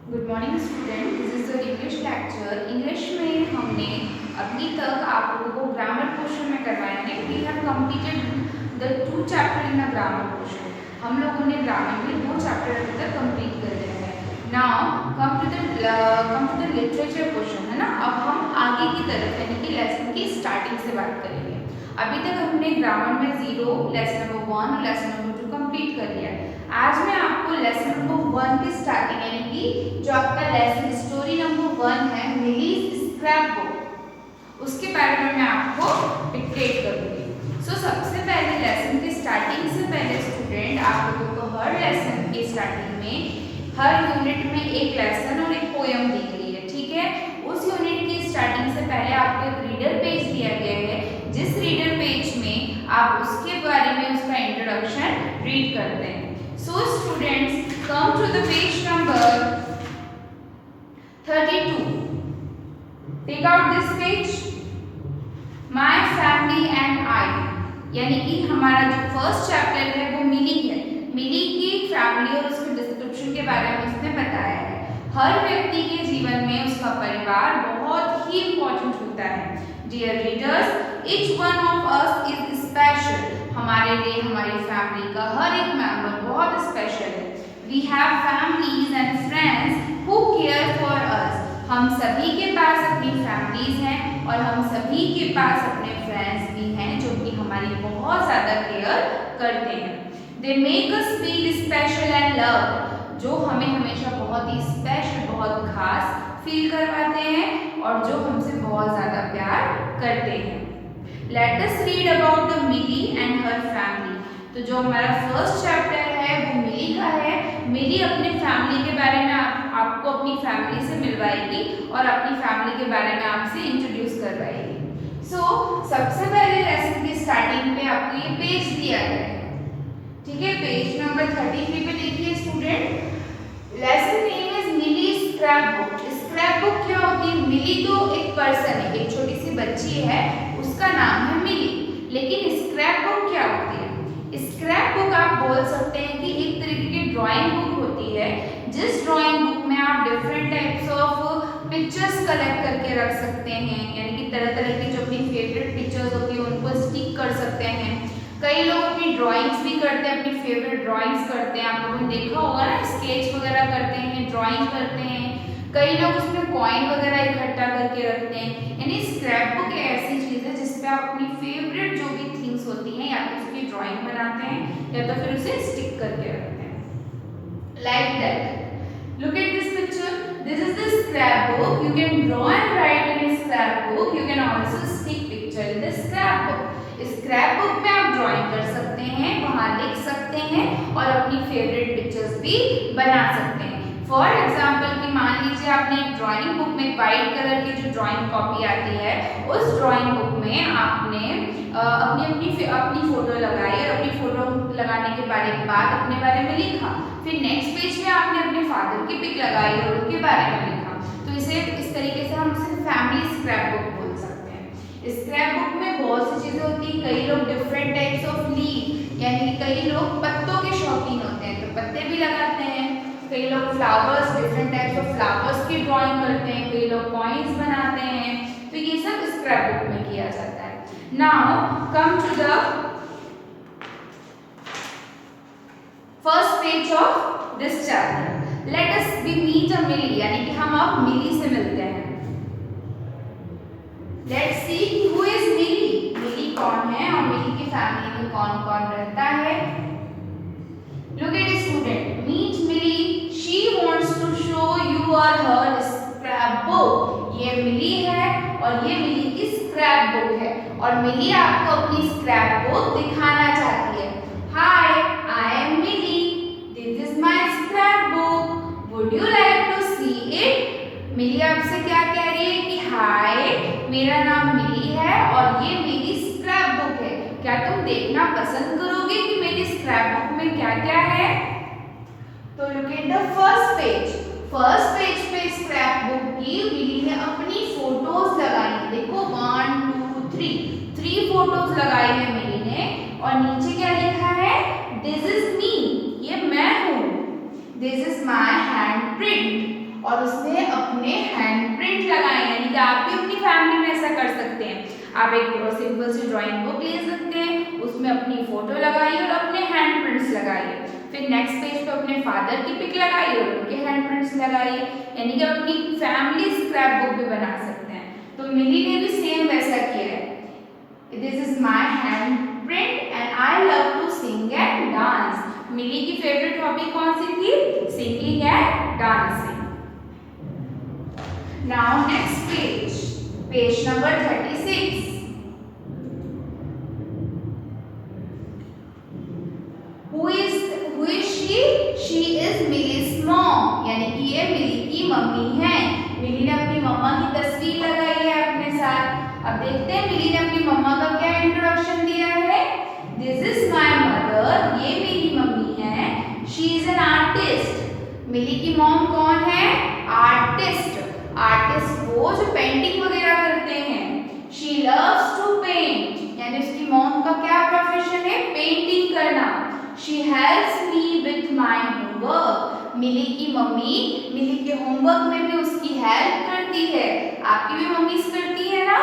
Good morning student, this is the English lecture. English में हमने अभी तक आप लोगों को ग्रामर पोर्शन में करवाया है। We have completed the 2 chapter in the grammar portion. हम लोगों ने ग्रामर में 2 चैप्टर अभी तक कंप्लीट कर दिए हैं। Now come to the literature portion, है ना। अब हम आगे की तरफ यानी कि लेसन की स्टार्टिंग से बात करेंगे। अभी तक हमने ग्रामर में 0, लेसन नंबर 1 और लेसन नंबर 2 कंप्लीट कर लिया है। आज मैं आपको लेसन नंबर 1 की स्टार्टिंग यानी कि जो आपका लेसन स्टोरी नंबर 1 है, मिलीज स्क्रैप बुक, उसके बारे में मैं आपको डिक्टेट करूंगी। सो सबसे पहले लेसन की स्टार्टिंग से पहले स्टूडेंट आप लोगों को हर लेसन की स्टार्टिंग में हर यूनिट में एक लेसन और एक पोयम दी गई है, ठीक है। उस यूनिट की स्टार्टिंग से पहले आपको एक रीडर पेज दिया गया है, जिस रीडर पेज में आप उसके बारे में उसका इंट्रोडक्शन रीड करते हैं। So students, come to the page number 32. Take out this page. My family and I, यानी कि हमारा जो फर्स्ट चैप्टर है वो मिली है। मिली की फैमिली और उसके डिस्क्रिप्शन के बारे में उसने बताया है। हर व्यक्ति के जीवन में उसका परिवार बहुत ही इम्पोर्टेंट होता है। Dear readers, each one of us is special. हमारे लिए हमारी फैमिली का हर एक मेंबर बहुत स्पेशल है। We have families and friends who care for us. हम सभी के पास अपनी फैमिलीज हैं और हम सभी के पास अपने फ्रेंड्स भी हैं जो कि हमारी बहुत ज़्यादा केयर करते हैं। They make us feel special and loved. जो हमें हमेशा बहुत ही स्पेशल, बहुत खास फील करवाते हैं और जो हमसे बहुत ज़्यादा प्यार करते हैं। Let us read about the milli and her family. तो जो हमारा फर्स्ट चैप्टर है वो मिली का है। मिली अपने फैमिली के बारे में आपको अपनी फैमिली से मिलवाएगी और अपनी फैमिली के बारे में आपसे इंट्रोड्यूस करवाएगी। सो सबसे पहले लेसन की स्टार्टिंग पे आपको ये पेज दिया गया है, ठीक है। पेज नंबर 33 पे देखिए student, lesson name is Milly scrap book. Scrap book क्या होती है? मिली तो एक पर्सन है, एक छोटी सी बच्ची है, उसका नाम है मिली। लेकिन स्क्रैप बुक क्या होती है? स्क्रैप बुक आप बोल सकते हैं कि एक तरीके की ड्राइंग बुक होती है, जिस ड्राइंग बुक में आप different types of pictures collect करके रख सकते हैं, यानी कि तरह तरह की जो अपनी फेवरेट पिक्चर्स होती है उनको स्टिक कर सकते हैं। कई लोग अपनी ड्राइंग्स भी करते हैं, अपनी फेवरेट ड्राइंग्स करते हैं। आप लोगों ने देखा होगा ना, स्केच वगैरह करते हैं, ड्राइंग करते हैं। कई लोग उसमें कॉइन वगैरह इकट्ठा करके रखते हैं। यानी स्क्रैप बुक ऐसी चीज़ है जिसपे आप अपनी फेवरेट जो भी थिंग्स होती हैं या तो उसकी ड्राइंग बनाते हैं या तो फिर उसे स्टिक करके रखते हैं, like that. Look at this picture, this is the scrap book. You can draw and right in scrap book. You can also stick picture in the scrap book. Scrap book में आप drawing कर सकते हैं, वहाँ लिख सकते हैं और अपनी फेवरेट पिक्चर्स भी बना सकते हैं। फॉर एग्जाम्पल कि मान लीजिए आपने एक ड्राइंग बुक में वाइट कलर की जो ड्राइंग कॉपी आती है, उस ड्राइंग बुक में आपने अपनी फोटो लगाई और अपनी फोटो लगाने के बाद अपने बारे में लिखा। फिर नेक्स्ट पेज में आपने अपने फादर की पिक लगाई और उनके बारे में लिखा। तो इसे इस तरीके से हम इसे फैमिली स्क्रैप बुक बोल सकते हैं। स्क्रैप बुक में बहुत सी चीज़ें होती हैं। कई लोग डिफरेंट टाइप्स ऑफ लीफ, यानी कि कई लोग पत्तों के शौकीन होते हैं तो पत्ते भी लगाते हैं। कई लोग flowers, different types of flowers की ड्राइंग करते हैं। कई लोग कॉइन्स बनाते हैं। तो ये सब स्क्रैप बुक में किया जाता है। Now come to the first page of this chapter. Let us be meet a Milly, यानी कि हम अब मिली से मिलते हैं। Let's see who is Milly. Milly कौन है और मिली की फैमिली में कौन कौन रहता है। Look at student, meet Milly. She wants to show you और हर स्क्रैप बुक। ये मिली है और ये मिली की स्क्रैप बुक है और मिली आपको अपनी स्क्रैप बुक दिखाना चाहती है। Hi, I am Milly, this is my scrap book, would you like to see it. Milly आपसे क्या कह रही है कि हाय, मेरा नाम मिली है और ये मेरी स्क्रैप बुक है, क्या तुम देखना पसंद करोगे कि मेरी स्क्रैप बुक में क्या क्या है। तो look at the first page. First page पे स्क्रैप बुक की मिली ने अपनी फोटोज लगाई। देखो 1 2 3 फोटोज लगाई है मिली ने और नीचे क्या लिखा है, दिस इज मी, ये मैं हूँ। This is my hand print और उसने अपने हैंडप्रिंट लगाए, यानी कि आप भी अपनी फैमिली में ऐसा कर सकते हैं। आप एक सिंपल सी ड्राइंग बुक ले सकते हैं, उसमें अपनी फोटो लगाइए और अपने हैंडप्रिंट्स लगाइए। फिर नेक्स्ट पेज पे अपने फादर की पिक लगाइए और उनके हैंडप्रिंट्स लगाइए, यानी कि अपनी फैमिली स्क्रैप बुक भी बना सकते हैं। तो मिली ने भी सेम वैसा किया है। This is my handprint and I love to sing and dance. Milly की फेवरेट हॉबी कौन सी थी? Singing and dancing. Now next page, page number 36। Who is she? She is Millie's mom, यानी कि ये मिली की मम्मी है। मिली ने अपनी मम्मा की तस्वीर लगाई है अपने साथ। अब देखते हैं मिली ने अपनी मम्मा का क्या इंट्रोडक्शन दिया है। This is my mother, ये मेरी मम्मी है। She is an artist, मिली की मॉम कौन है? आर्टिस्ट। आर्टिस्ट वो जो पेंटिंग वगैरह करते हैं। She loves to paint, यानी उसकी मॉम का क्या प्रोफेशन है? पेंटिंग करना। She helps me with my homework, मिली की मम्मी मिली के होमवर्क में भी उसकी हेल्प करती है। आपकी भी मम्मीज करती है ना?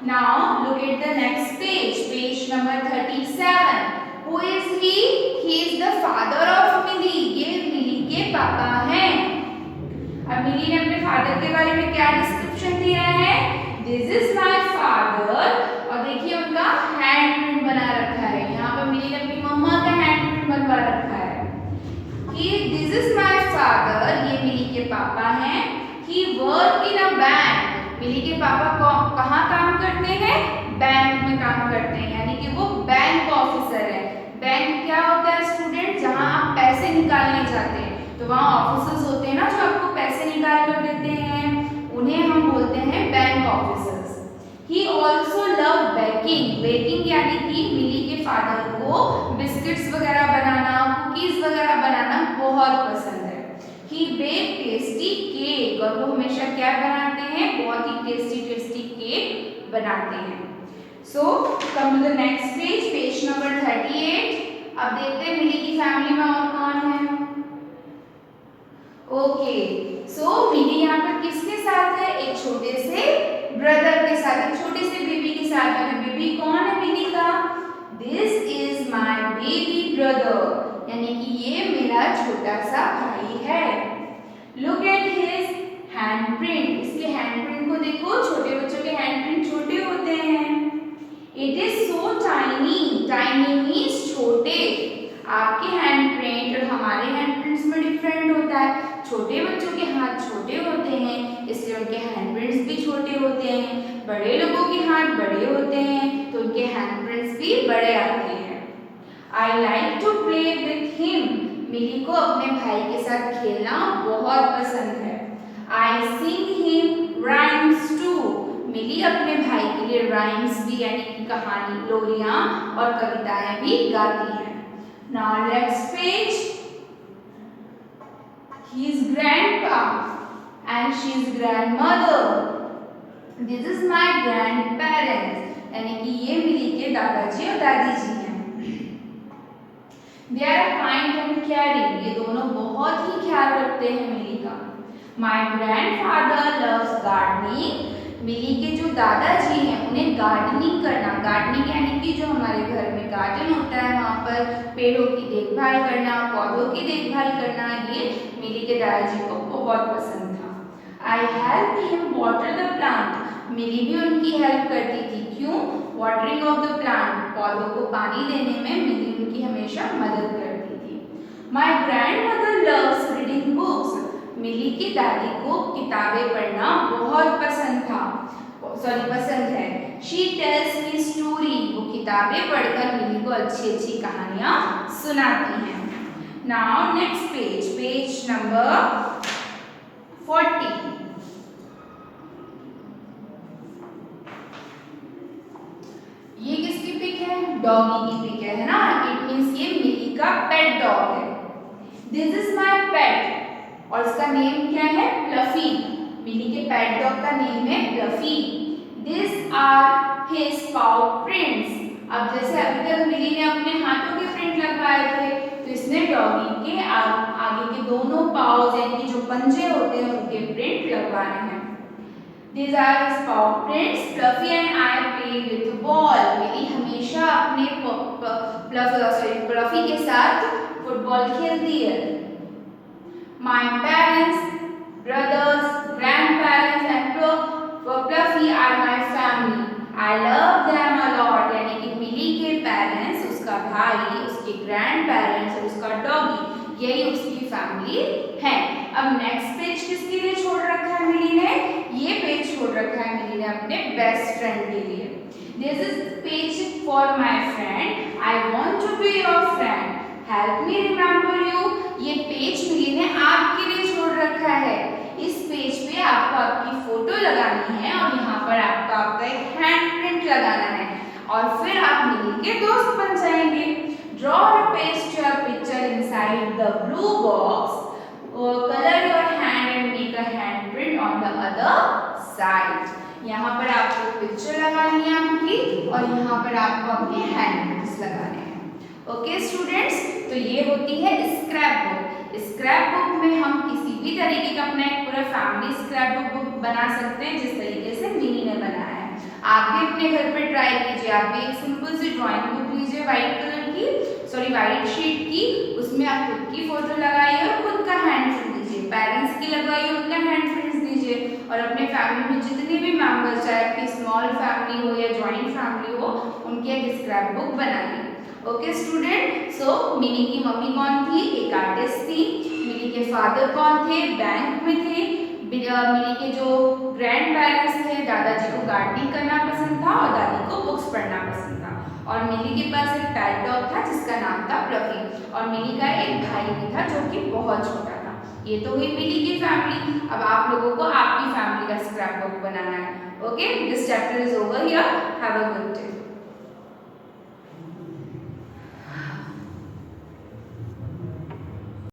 Now look at the next page, page number 37. Who is he? He is the father of Millie, ये मिली के पापा हैं। अब मिली ने अपने फादर के बारे में क्या डिस्क्रिप्शन दिया है? This is my father, और देखिए उनका हैंड प्रिंट बना रखा है। यहाँ पर मिली ने अपनी मम्मा का हैंड प्रिंट बनवा रखा है कि दिस इज माय फादर, ये मिली के पापा हैं। ही वर्क इन अ बैंक, मिली के पापा कहाँ काम करते हैं? बैंक में काम करते हैं, यानी कि वो बैंक ऑफिसर है। बैंक क्या होता है स्टूडेंट? जहाँ आप पैसे निकालने जाते हैं तो वहाँ ऑफिसर्स होते हैं ना जो आपको पैसे निकाल कर देते हैं, उन्हें हम बोलते हैं bank officers. He also loved baking, baking यानी कि मिली के फादर को बिस्किट्स वगैरह बनाना, कुकीज वगैरह बनाना बहुत पसंद है। He baked tasty cake, और वो हमेशा क्या बनाते हैं? बहुत ही टेस्टी टेस्टी केक बनाते हैं। So come to the next page, page number 38. अब देखते हैं मिली की फैमिली में और कौन है। ओके, सो मिली यहाँ पर किसके साथ है? एक छोटे से ब्रदर के साथ, एक छोटे से बेबी के साथ है। बेबी कौन है मिली का? This is my baby brother, यानी कि ये मेरा छोटा सा भाई है। लुक एट हिज हैंडप्रिंट, इसके हैंडप्रिंट को देखो। छोटे बच्चों के हैंडप्रिंट छोटे होते हैं। It is so tiny, tiny means छोटे। आपके हैंडप्रिंट और हमारे हैंडप्रिंट्स में डिफरेंट होता है। छोटे बच्चों के हाथ छोटे होते हैं, इसलिए उनके हैंडप्रिंट्स भी छोटे होते हैं। बड़े लोगों के हाथ बड़े होते हैं, तो उनके हैंडप्रिंट्स भी बड़े आते हैं। I like to play with him, Milly को अपने भाई के साथ खेलना बहुत पसंद है। I sing him rhymes too, Milly अपने भाई के लिए राइम्स भी यानी कि कहानी, लोरियां और कविताएं भी गाती है। Now next page, he is grandpa and she is grandmother. This is my grandparents, यानी कि ये मिली के दादाजी और दादी जी हैं। They are kind and caring, ये दोनों बहुत ही ख्याल रखते हैं मिली का। My grandfather loves gardening, मिली के जो दादाजी हैं उन्हें गार्डनिंग करना, गार्डनिंग यानी कि जो हमारे घर में गार्डन होता है वहाँ पर पेड़ों की देखभाल करना, पौधों की देखभाल करना, ये मिली के दादाजी को बहुत पसंद था। I help him water the plant, Milly भी उनकी हेल्प करती थी। क्यों? वाटरिंग ऑफ द प्लांट, पौधों को पानी देने में मिली उनकी हमेशा मदद करती थी। My grandmother loves reading books, Milly की दादी को किताबें पढ़ना बहुत पसंद है। शी टेल्स मी स्टोरी, वो किताबें पढ़कर मिली को अच्छी अच्छी कहानियां सुनाती हैं। Now next page, page number 40। ये किसकी पिक है? डॉगी की पिक है ना? इट मीन्स ये मिली का पेट डॉग है। दिस इज माई पेट, और इसका नेम क्या है? फ्लफी, मिली के पेट डॉग का नेम है Fluffy. This are his paw prints, अब जैसे अभी तक मिली ने अपने हाथों के प्रिंट लगवाए थे, तो इसने डॉगी के आगे के दोनों पाव्स यानी कि जो पंजे होते हैं उनके प्रिंट लगवाने हैं। These are his paw prints. Fluffy and I play with ball. मिली हमेशा अपने फ्लफी के साथ फुटबॉल खेलती है। My parents, brothers, grandparents and Fluffy are my family. I love them a lot. यानी कि मिली के पेरेंट्स, उसका भाई, उसके ग्रैंड पेरेंट्स और उसका डॉगी, यही उसकी फैमिली है। अब नेक्स्ट पेज किसके लिए छोड़ रखा है मिली ने? ये पेज छोड़ रखा है मिली ने अपने बेस्ट फ्रेंड के लिए। This is page for my friend. I want to be your friend. Help me remember you. ये पेज मिली ने आपके लिए छोड़ रखा है। इस पेज पे आपको आपकी फोटो लगानी है और यहाँ पर आपको आपका एक हैंड प्रिंट लगाना है और फिर आप मिली के दोस्त बन जाएंगे। Draw or paste your picture inside the blue box. Color your hand and make a hand print on the other side. यहाँ पर आपको पिक्चर लगानी है आपकी और यहाँ पर आपको अपने हैंड प्रिंट्स लगाने हैं। ओके स्टूडेंट्स, तो ये होती है स्क्रैप बुक। स्क्रैप बुक में हम किसी भी तरीके का अपना एक पूरा फैमिली स्क्रैप बुक बना सकते हैं जिस तरीके से मिनी ने बनाया है। आप भी अपने घर पे ट्राई कीजिए। आप भी एक सिंपल सी ड्राइंग बुक लीजिए वाइट कलर की, सॉरी वाइट शीट की, उसमें आप खुद की फोटो लगाइए और खुद का हैंड प्रिंट दीजिए। पेरेंट्स की लगवाइए, उनका हैंड प्रिंट्स दीजिए और अपने फैमिली में जितने भी मेंबर्स, चाहे आपकी स्मॉल फैमिली हो या जॉइंट फैमिली हो, उनकी एक स्क्रैप बुक बनाइए। ओके स्टूडेंट, सो मिनी की मम्मी कौन थी? एक आर्टिस्ट थी। मिनी के फादर कौन थे? बैंक में थे। मिनी के जो ग्रैंड पेरेंट्स थे, दादाजी को गार्डनिंग करना पसंद था और दादी को बुक्स पढ़ना पसंद था। और मिनी के पास एक पेट डॉग था जिसका नाम था फ्लफी और मिनी का एक भाई भी था जो कि बहुत छोटा था। ये तो हुई मिनी की फैमिली। अब आप लोगों को आपकी फैमिली का स्क्रैप बुक बनाना है। Okay, this chapter is over here. Have a good day.